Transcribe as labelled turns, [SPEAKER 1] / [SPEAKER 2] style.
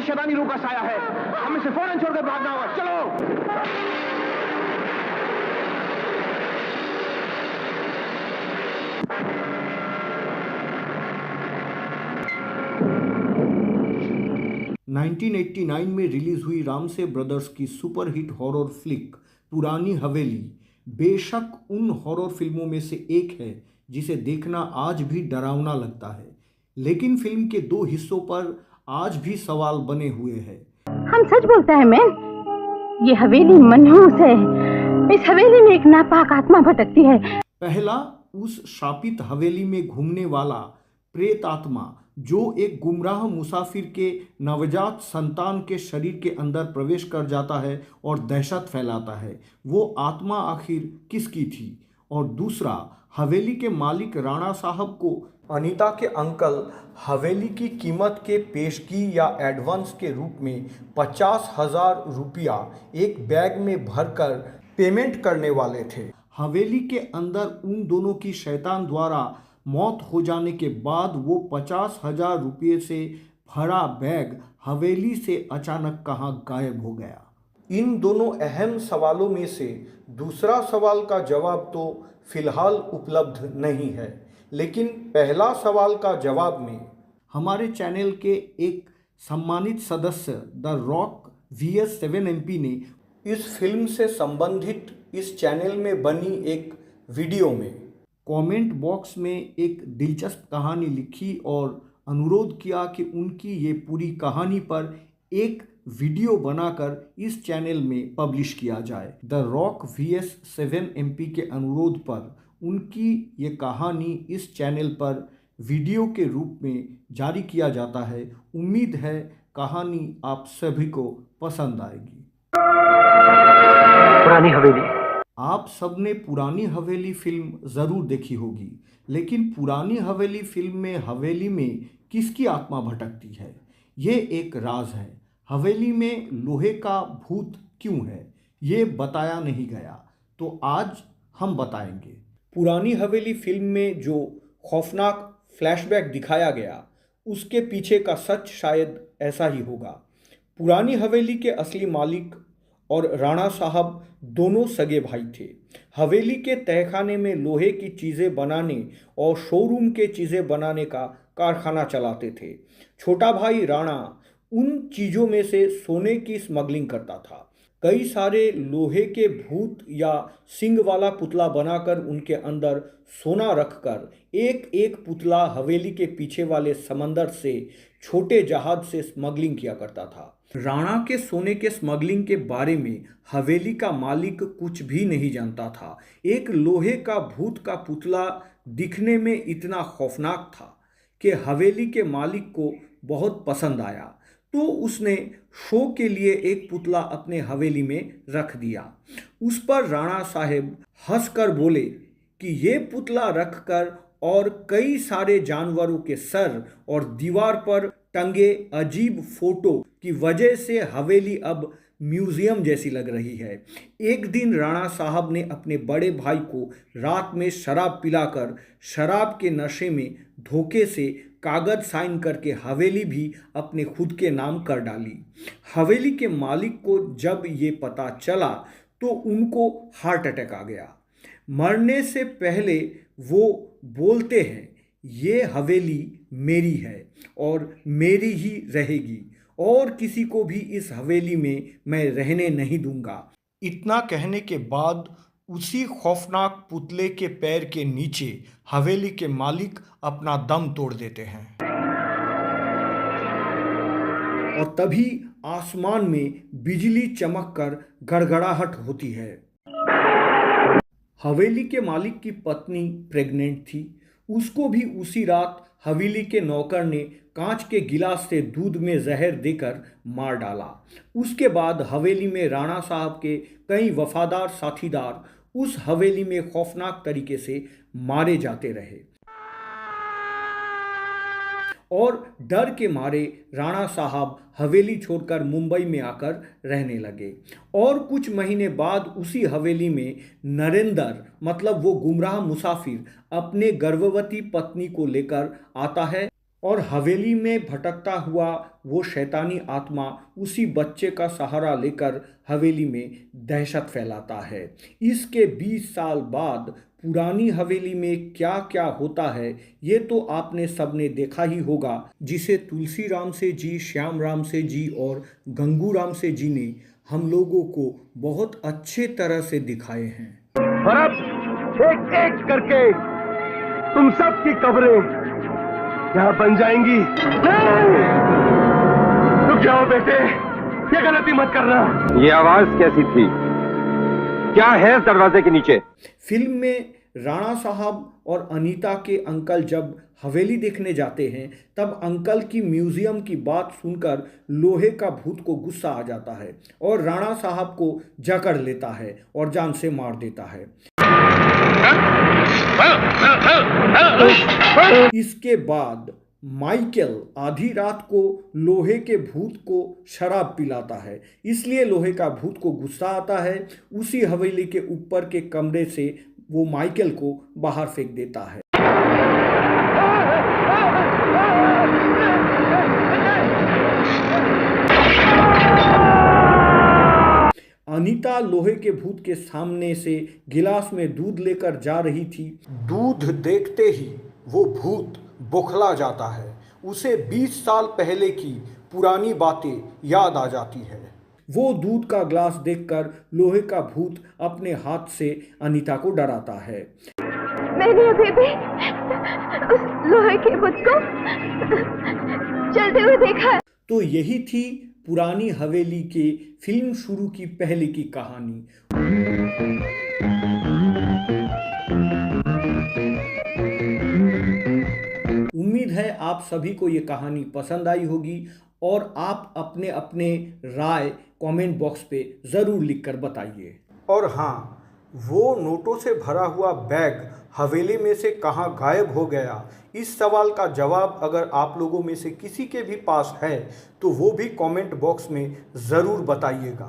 [SPEAKER 1] शैतानी रूह का साया है। हमें इसे फौरन छोड़कर भागना होगा। चलो।
[SPEAKER 2] 1989 में रिलीज हुई रामसे ब्रदर्स की सुपरहिट हॉरर फ्लिक पुरानी हवेली बेशक उन हॉरर फिल्मों में से एक है जिसे देखना आज भी डरावना लगता है, लेकिन फिल्म के दो हिस्सों पर आज भी सवाल बने हुए हैं।
[SPEAKER 3] हम सच बोलता है मैन, ये हवेली मनहूस है। इस हवेली में एक नापाक आत्मा भटकती है।
[SPEAKER 2] पहला, उस शापित हवेली में घूमने वाला प्रेत आत्मा जो एक गुमराह मुसाफिर के नवजात संतान के शरीर के अंदर प्रवेश कर जाता है और दहशत फैलाता है, वो आत्मा आखिर किसकी थी? और दूसरा, हवेली के मालिक राणा साहब को अनीता के अंकल हवेली की कीमत के पेशगी या एडवांस के रूप में 50,000 रुपया एक बैग में भरकर पेमेंट करने वाले थे। हवेली के अंदर उन दोनों की शैतान द्वारा मौत हो जाने के बाद वो 50,000 रुपये से भरा बैग हवेली से अचानक कहाँ गायब हो गया? इन दोनों अहम सवालों में से दूसरा सवाल का जवाब तो फिलहाल उपलब्ध नहीं है, लेकिन पहला सवाल का जवाब में हमारे चैनल के एक सम्मानित सदस्य द रॉक VS 7 MP ने इस फिल्म से संबंधित इस चैनल में बनी एक वीडियो में कमेंट बॉक्स में एक दिलचस्प कहानी लिखी और अनुरोध किया कि उनकी ये पूरी कहानी पर एक वीडियो बनाकर इस चैनल में पब्लिश किया जाए। द रॉक VS 7 MP के अनुरोध पर उनकी ये कहानी इस चैनल पर वीडियो के रूप में जारी किया जाता है। उम्मीद है कहानी आप सभी को पसंद आएगी।
[SPEAKER 1] पुरानी हवेली।
[SPEAKER 2] आप सबने पुरानी हवेली फिल्म ज़रूर देखी होगी, लेकिन पुरानी हवेली फिल्म में हवेली में किसकी आत्मा भटकती है, ये एक राज है। हवेली में लोहे का भूत क्यों है, ये बताया नहीं गया, तो आज हम बताएंगे। पुरानी हवेली फिल्म में जो खौफनाक फ्लैशबैक दिखाया गया, उसके पीछे का सच शायद ऐसा ही होगा। पुरानी हवेली के असली मालिक और राणा साहब दोनों सगे भाई थे। हवेली के तहखाने में लोहे की चीज़ें बनाने और शोरूम के चीज़ें बनाने का कारखाना चलाते थे। छोटा भाई राणा उन चीज़ों में से सोने की स्मगलिंग करता था। कई सारे लोहे के भूत या सिंग वाला पुतला बनाकर उनके अंदर सोना रखकर एक एक पुतला हवेली के पीछे वाले समंदर से छोटे जहाज से स्मगलिंग किया करता था। राणा के सोने के स्मगलिंग के बारे में हवेली का मालिक कुछ भी नहीं जानता था। एक लोहे का भूत का पुतला दिखने में इतना खौफनाक था कि हवेली के मालिक को बहुत पसंद आया, तो उसने शो के लिए एक पुतला अपने हवेली में रख दिया। उस पर राणा साहब हंसकर बोले कि ये पुतला रखकर और कई सारे जानवरों के सर और दीवार पर टंगे अजीब फोटो की वजह से हवेली अब म्यूजियम जैसी लग रही है। एक दिन राणा साहब ने अपने बड़े भाई को रात में शराब पिलाकर शराब के नशे में धोखे से कागज साइन करके हवेली भी अपने खुद के नाम कर डाली। हवेली के मालिक को जब ये पता चला तो उनको हार्ट अटैक आ गया। मरने से पहले वो बोलते हैं, ये हवेली मेरी है और मेरी ही रहेगी और किसी को भी इस हवेली में मैं रहने नहीं दूंगा। इतना कहने के बाद उसी खौफनाक पुतले के पैर के नीचे हवेली के मालिक अपना दम तोड़ देते हैं और तभी आसमान में बिजली चमककर गड़गड़ाहट होती है। हवेली के मालिक की पत्नी प्रेग्नेंट थी। उसको भी उसी रात हवेली के नौकर ने कांच के गिलास से दूध में जहर देकर मार डाला। उसके बाद हवेली में राणा साहब के कई वफादार साथीदार उस हवेली में खौफनाक तरीके से मारे जाते रहे और डर के मारे राणा साहब हवेली छोड़कर मुंबई में आकर रहने लगे। और कुछ महीने बाद उसी हवेली में नरेंद्र मतलब वो गुमराह मुसाफिर अपने गर्भवती पत्नी को लेकर आता है और हवेली में भटकता हुआ वो शैतानी आत्मा उसी बच्चे का सहारा लेकर हवेली में दहशत फैलाता है। इसके 20 साल बाद पुरानी हवेली में क्या क्या होता है ये तो आपने सबने देखा ही होगा, जिसे तुलसी राम से जी, श्याम राम से जी और गंगू राम से जी ने हम लोगों को बहुत अच्छे तरह से दिखाए हैं।
[SPEAKER 1] और अब एक एक करके तुम सब की कब्रें यहाँ बन जाएंगी। रुक जाओ बेटे, ये गलती मत करना।
[SPEAKER 4] ये आवाज कैसी थी? क्या है इस दरवाजे के नीचे?
[SPEAKER 2] फिल्म में राणा साहब और अनीता के अंकल जब हवेली देखने जाते हैं तब अंकल की म्यूजियम की बात सुनकर लोहे का भूत को गुस्सा आ जाता है और राणा साहब को जकड़ लेता है और जान से मार देता है। इसके बाद माइकल आधी रात को लोहे के भूत को शराब पिलाता है, इसलिए लोहे का भूत को गुस्सा आता है। उसी हवेली के ऊपर के कमरे से वो माइकल को बाहर फेंक देता है। अनीता लोहे के भूत के सामने से गिलास में दूध लेकर जा रही थी। दूध देखते ही वो भूत बौखला जाता है। उसे 20 साल पहले की पुरानी बातें याद आ जाती है। वो दूध का ग्लास देखकर लोहे का भूत अपने हाथ से अनीता को डराता है।
[SPEAKER 3] मैंने अभी भी उस लोहे के भूत को चलते हुए देखा।
[SPEAKER 2] तो यही थी पुरानी हवेली के फिल्म शुरू की पहले की कहानी। उम्मीद है आप सभी को ये कहानी पसंद आई होगी और आप अपने अपने राय कमेंट बॉक्स पे ज़रूर लिखकर बताइए। और हाँ, वो नोटों से भरा हुआ बैग हवेली में से कहाँ गायब हो गया, इस सवाल का जवाब अगर आप लोगों में से किसी के भी पास है तो वो भी कमेंट बॉक्स में ज़रूर बताइएगा।